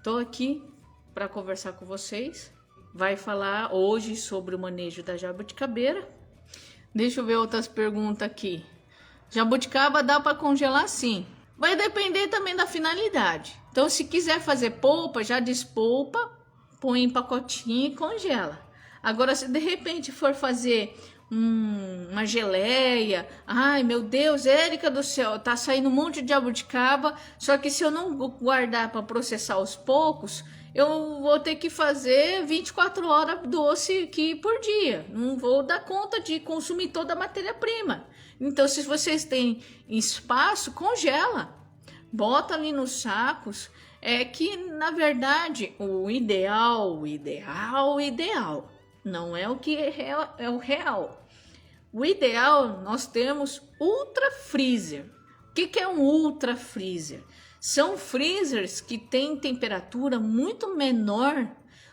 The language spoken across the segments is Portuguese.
Estou aqui para conversar com vocês. Vai falar hoje sobre o manejo da jabuticabeira. Deixa eu ver outras perguntas aqui. Jabuticaba dá para congelar sim. Vai depender também da finalidade. Então, se quiser fazer polpa, já despolpa, põe em pacotinho e congela. Agora, se de repente for fazer uma geleia, ai meu Deus, Érica do céu, tá saindo um monte de jabuticaba, só que se eu não guardar para processar aos poucos, eu vou ter que fazer 24 horas doce aqui por dia. Não vou dar conta de consumir toda a matéria-prima. Então, se vocês têm espaço, congela. Bota ali nos sacos. É que, na verdade, o ideal não é o que é o real. O ideal, nós temos ultra freezer. O que é um ultra freezer? São freezers que têm temperatura muito menor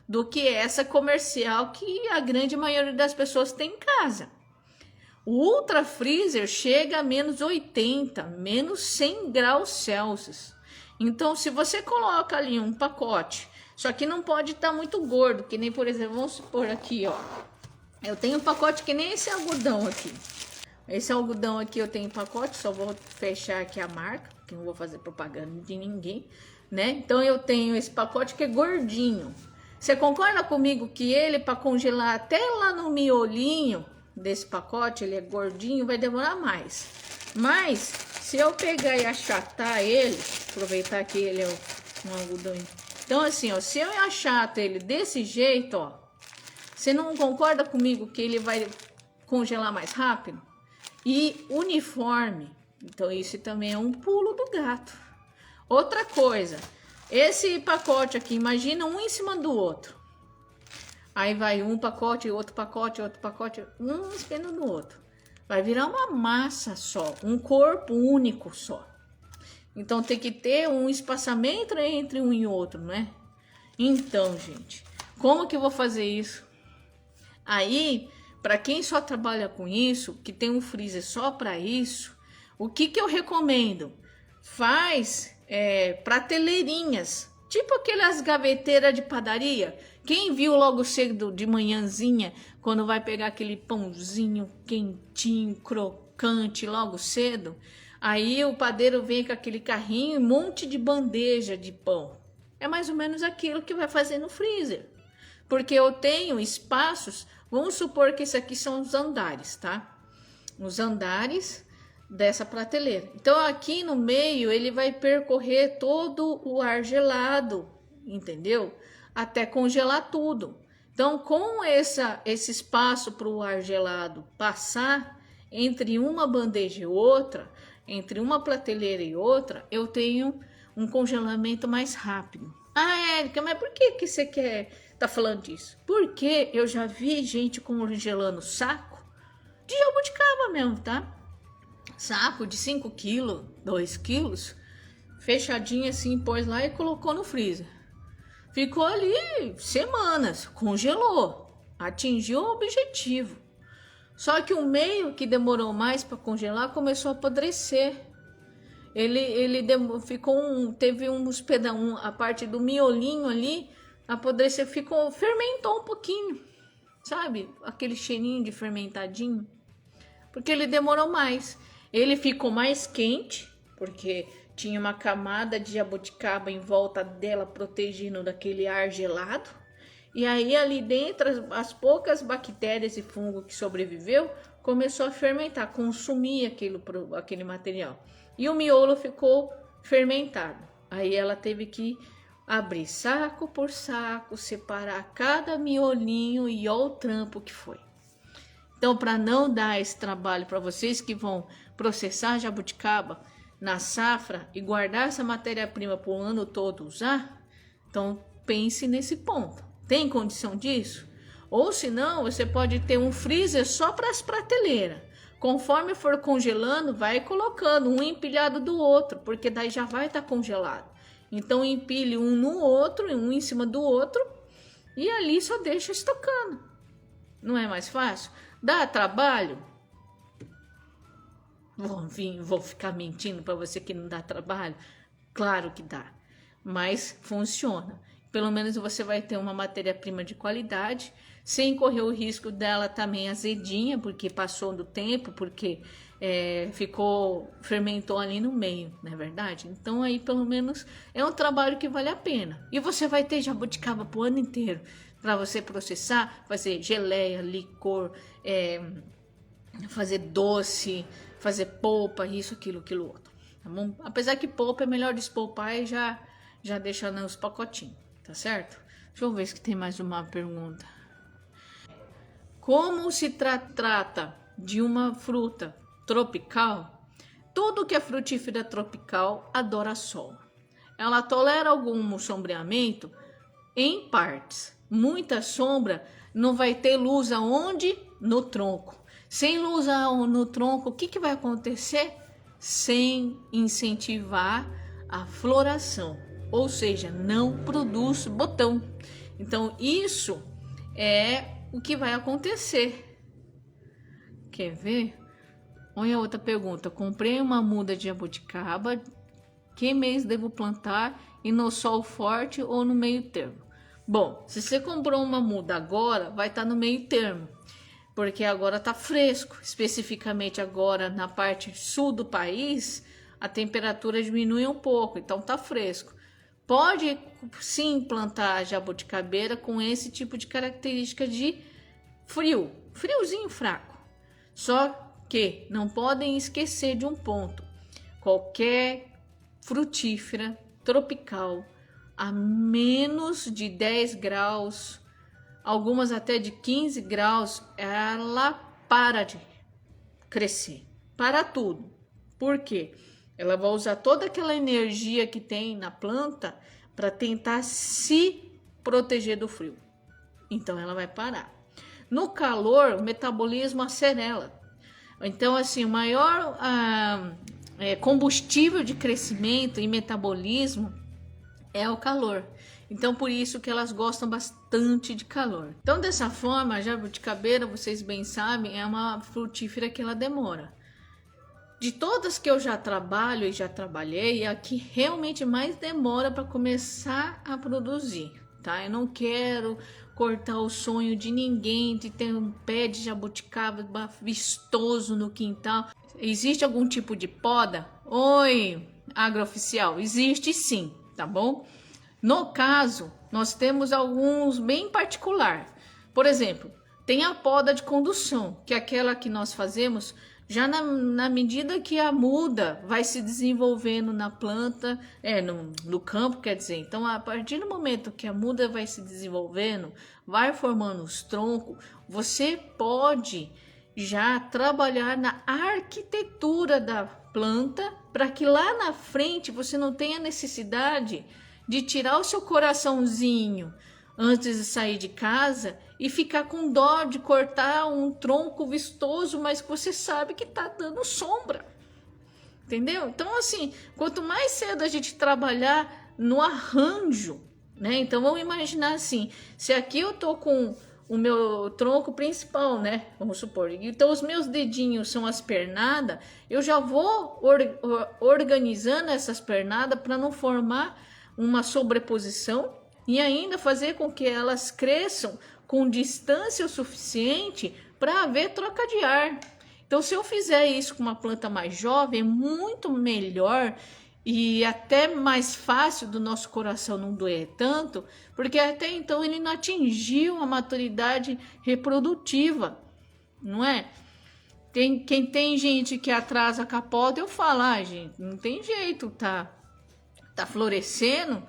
do que essa comercial que a grande maioria das pessoas tem em casa. O ultra freezer chega a menos 80, menos 100 graus Celsius. Então, se você coloca ali um pacote, só que não pode estar muito gordo, que nem, por exemplo, vamos supor aqui, ó. Eu tenho um pacote que nem esse algodão aqui. Esse algodão aqui eu tenho um pacote, só vou fechar aqui a marca, porque não vou fazer propaganda de ninguém, né? Então, eu tenho esse pacote que é gordinho. Você concorda comigo que ele, para congelar até lá no miolinho desse pacote, ele é gordinho, vai demorar mais. Mas, se eu pegar e achatar ele, aproveitar que ele é um algodão. Então, assim, ó, se eu achato ele desse jeito, ó, você não concorda comigo que ele vai congelar mais rápido? E uniforme. Então, isso também é um pulo do gato. Outra coisa, esse pacote aqui, imagina um em cima do outro. Aí vai um pacote, outro pacote, um espelho no outro. Vai virar uma massa só, um corpo único só. Então tem que ter um espaçamento entre um e outro, né? Então, gente, como que eu vou fazer isso? Aí, para quem só trabalha com isso, que tem um freezer só para isso, o que eu recomendo? Faz prateleirinhas, tipo aquelas gaveteiras de padaria. Quem viu logo cedo de manhãzinha, quando vai pegar aquele pãozinho quentinho, crocante logo cedo, aí o padeiro vem com aquele carrinho e um monte de bandeja de pão. É mais ou menos aquilo que vai fazer no freezer. Porque eu tenho espaços, vamos supor que isso aqui são os andares, tá? Os andares dessa prateleira. Então aqui no meio ele vai percorrer todo o ar gelado, entendeu? Até congelar tudo. Então, com esse espaço para o ar gelado passar entre uma bandeja e outra, entre uma prateleira e outra, eu tenho um congelamento mais rápido. Ah, Érica, mas por que você tá falando disso? Porque eu já vi gente congelando saco de jabuticaba mesmo, tá? Saco de 5 quilos, 2 quilos, fechadinho assim, pôs lá e colocou no freezer. Ficou ali semanas, congelou, atingiu o objetivo. Só que o meio que demorou mais para congelar começou a apodrecer. Teve uns pedaços, a parte do miolinho ali, apodreceu, fermentou um pouquinho, sabe? Aquele cheirinho de fermentadinho. Porque ele demorou mais. Ele ficou mais quente, porque tinha uma camada de jabuticaba em volta dela, protegendo daquele ar gelado. E aí ali dentro, as poucas bactérias e fungo que sobreviveu, começou a fermentar, consumir aquele material. E o miolo ficou fermentado. Aí ela teve que abrir saco por saco, separar cada miolinho e olha o trampo que foi. Então, para não dar esse trabalho para vocês que vão processar jabuticaba na safra e guardar essa matéria-prima para o ano todo usar, então pense nesse ponto. Tem condição disso? Ou se não, você pode ter um freezer só para as prateleiras. Conforme for congelando, vai colocando um empilhado do outro, porque daí já vai estar congelado. Então empilhe um no outro, um em cima do outro, e ali só deixa estocando. Não é mais fácil? Dá trabalho? Vou ficar mentindo para você que não dá trabalho? Claro que dá. mas funciona. Pelo menos você vai ter uma matéria-prima de qualidade, sem correr o risco dela também azedinha, porque passou do tempo, porque fermentou ali no meio, não é verdade? Então aí pelo menos é um trabalho que vale a pena. E você vai ter jabuticaba pro ano inteiro, para você processar, fazer geleia, licor, fazer doce, fazer polpa, isso, aquilo, outro. Tá bom? Apesar que polpa é melhor despolpar e já deixar nos pacotinhos, tá certo? Deixa eu ver se tem mais uma pergunta. Como se trata de uma fruta tropical, tudo que é frutífera tropical adora sol. Ela tolera algum sombreamento em partes. Muita sombra, não vai ter luz aonde? No tronco. Sem luz no tronco, o que vai acontecer? Sem incentivar a floração, ou seja, não produz botão. Então isso é o que vai acontecer. Quer ver? Olha a outra pergunta. Comprei uma muda de jabuticaba. Que mês devo plantar? E no sol forte ou no meio termo? Bom, se você comprou uma muda agora, vai estar no meio termo. Porque agora está fresco. Especificamente agora na parte sul do país, a temperatura diminui um pouco. Então está fresco. Pode sim plantar a jabuticabeira com esse tipo de característica de friozinho fraco. Só que não podem esquecer de um ponto: qualquer frutífera tropical a menos de 10 graus, algumas até de 15 graus, ela para de crescer, para tudo. Por quê? Ela vai usar toda aquela energia que tem na planta para tentar se proteger do frio. Então ela vai parar. No calor, o metabolismo acelera. Então, assim, o maior combustível de crescimento e metabolismo é o calor. Então, por isso que elas gostam bastante de calor. Então, dessa forma, a jabuticabeira, vocês bem sabem, é uma frutífera que ela demora. De todas que eu já trabalho e já trabalhei, é a que realmente mais demora para começar a produzir, tá? Eu não quero cortar o sonho de ninguém de ter um pé de jabuticaba vistoso no quintal. Existe algum tipo de poda? Oi, agrooficial, existe sim, tá bom? No caso, nós temos alguns bem particular. Por exemplo, tem a poda de condução, que é aquela que nós fazemos já na medida que a muda vai se desenvolvendo na planta, no campo, quer dizer. Então, a partir do momento que a muda vai se desenvolvendo, vai formando os troncos, você pode já trabalhar na arquitetura da planta para que lá na frente você não tenha necessidade de tirar o seu coraçãozinho antes de sair de casa e ficar com dó de cortar um tronco vistoso, mas que você sabe que tá dando sombra. Entendeu? Então, assim, quanto mais cedo a gente trabalhar no arranjo, né? Então, vamos imaginar assim, se aqui eu tô com o meu tronco principal, né? Vamos supor, então os meus dedinhos são as pernadas, eu já vou organizando essas pernadas para não formar uma sobreposição e ainda fazer com que elas cresçam com distância o suficiente para haver troca de ar. Então, se eu fizer isso com uma planta mais jovem, é muito melhor e até mais fácil do nosso coração não doer tanto, porque até então ele não atingiu a maturidade reprodutiva, não é? Quem tem gente que atrasa a capota, eu falo, gente, não tem jeito, tá florescendo,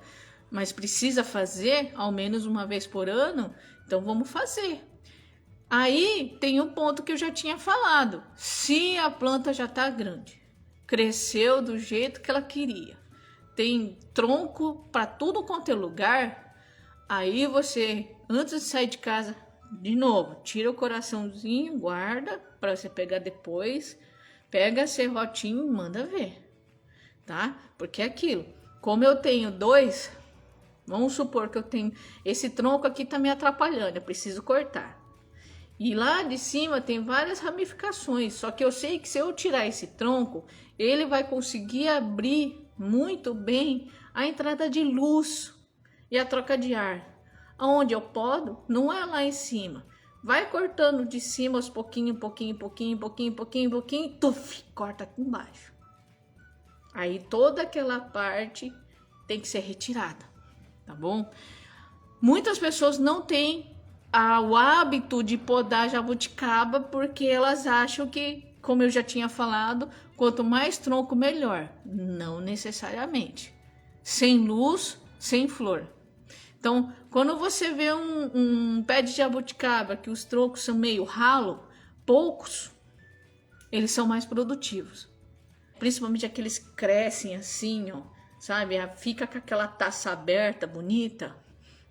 mas precisa fazer ao menos uma vez por ano, então vamos fazer. Aí tem um ponto que eu já tinha falado: se a planta já está grande, cresceu do jeito que ela queria, tem tronco para tudo quanto é lugar, aí você, antes de sair de casa, de novo, tira o coraçãozinho, guarda para você pegar depois, pega a serrotinho e manda ver, tá? Porque é aquilo, como eu tenho dois, vamos supor que eu tenho esse tronco aqui, tá me atrapalhando, eu preciso cortar. E lá de cima tem várias ramificações, só que eu sei que se eu tirar esse tronco, ele vai conseguir abrir muito bem a entrada de luz e a troca de ar. Aonde eu podo, não é lá em cima. Vai cortando de cima aos pouquinho, tuf, corta aqui embaixo. Aí toda aquela parte tem que ser retirada, tá bom? Muitas pessoas não têm o hábito de podar jabuticaba porque elas acham que, como eu já tinha falado, quanto mais tronco, melhor. Não necessariamente. Sem luz, sem flor. Então, quando você vê um pé de jabuticaba que os troncos são meio ralo, poucos, eles são mais produtivos. Principalmente aqueles que crescem assim, ó, sabe? Fica com aquela taça aberta, bonita.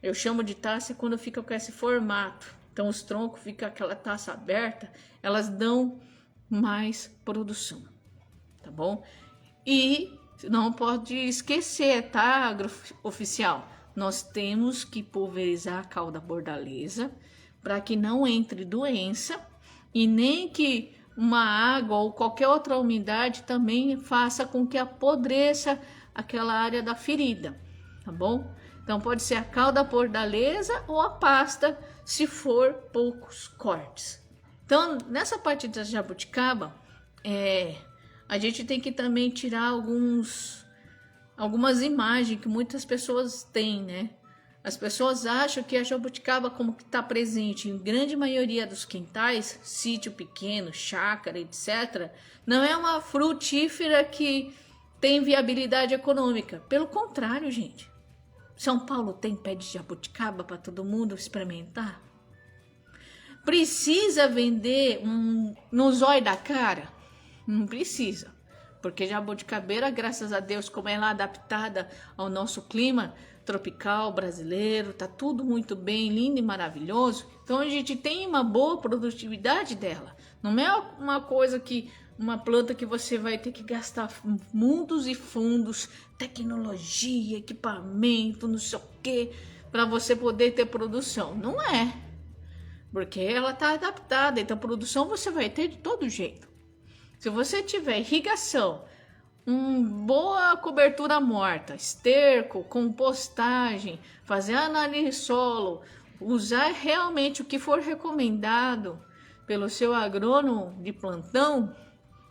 Eu chamo de taça quando fica com esse formato. Então, os troncos ficam com aquela taça aberta, elas dão mais produção, tá bom? E não pode esquecer, tá, agrooficial? Nós temos que pulverizar a cauda bordaleza para que não entre doença e nem que uma água ou qualquer outra umidade também faça com que apodreça aquela área da ferida, tá bom? Então pode ser a cauda bordaleza ou a pasta, se for poucos cortes. Então nessa parte da jabuticaba, a gente tem que também tirar algumas imagens que muitas pessoas têm, né? As pessoas acham que a jabuticaba, como que está presente em grande maioria dos quintais, sítio pequeno, chácara, etc., não é uma frutífera que tem viabilidade econômica. Pelo contrário, gente. São Paulo tem pé de jabuticaba para todo mundo experimentar? Precisa vender no zóio da cara? Não precisa. Porque jabuticabeira, graças a Deus, como ela é adaptada ao nosso clima tropical brasileiro, tá tudo muito bem, lindo e maravilhoso. Então a gente tem uma boa produtividade dela. Não é uma planta que você vai ter que gastar mundos e fundos, tecnologia, equipamento, não sei o que, para você poder ter produção. Não é. Porque ela tá adaptada, então produção você vai ter de todo jeito. Se você tiver irrigação, boa cobertura morta, esterco, compostagem, fazer análise de solo, usar realmente o que for recomendado pelo seu agrônomo de plantão,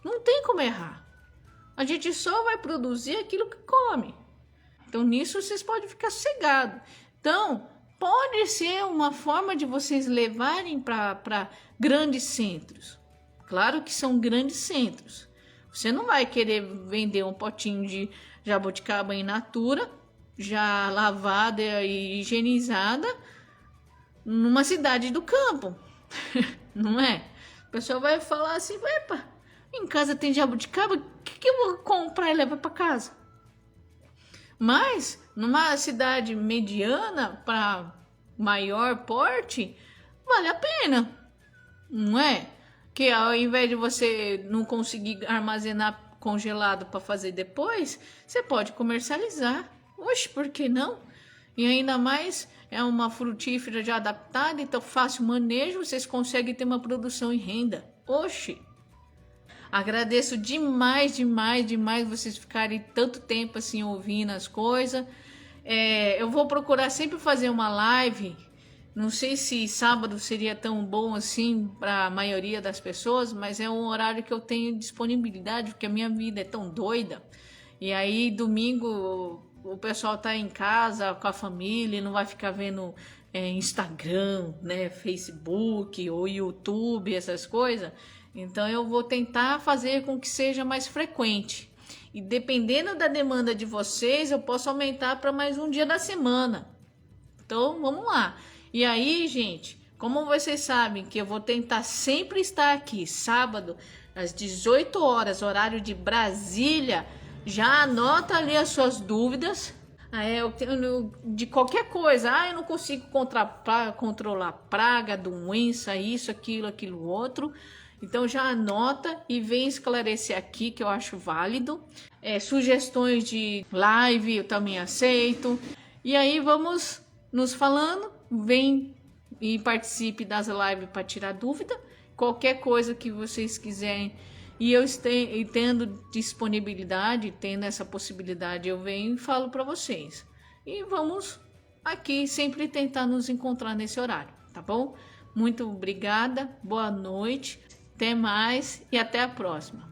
não tem como errar. A gente só vai produzir aquilo que come. Então nisso vocês podem ficar sossegados. Então pode ser uma forma de vocês levarem para grandes centros. Claro que são grandes centros. Você não vai querer vender um potinho de jabuticaba in natura, já lavada e higienizada, numa cidade do campo. Não é? O pessoal vai falar assim, epa, em casa tem jabuticaba, o que eu vou comprar e levar para casa? Mas, numa cidade mediana para maior porte, vale a pena, não é? Que ao invés de você não conseguir armazenar congelado para fazer depois, você pode comercializar. Oxe, por que não? E ainda mais é uma frutífera já adaptada, então fácil manejo, vocês conseguem ter uma produção e renda. Oxe! Agradeço demais vocês ficarem tanto tempo assim ouvindo as coisas. Eu vou procurar sempre fazer uma live. Não sei se sábado seria tão bom assim para a maioria das pessoas, mas é um horário que eu tenho disponibilidade, porque a minha vida é tão doida. E aí, domingo, o pessoal tá em casa com a família, não vai ficar vendo Instagram, né, Facebook ou YouTube, essas coisas. Então, eu vou tentar fazer com que seja mais frequente. E dependendo da demanda de vocês, eu posso aumentar para mais um dia da semana. Então, vamos lá. E aí, gente, como vocês sabem que eu vou tentar sempre estar aqui, sábado, às 18 horas, horário de Brasília, já anota ali as suas dúvidas. De qualquer coisa, eu não consigo controlar praga, doença, isso, aquilo, outro. Então já anota e vem esclarecer aqui, que eu acho válido. Sugestões de live eu também aceito. E aí vamos nos falando. Vem e participe das lives para tirar dúvida. Qualquer coisa que vocês quiserem e eu tendo disponibilidade, tendo essa possibilidade, eu venho e falo para vocês. E vamos aqui sempre tentar nos encontrar nesse horário, tá bom? Muito obrigada, boa noite, até mais e até a próxima.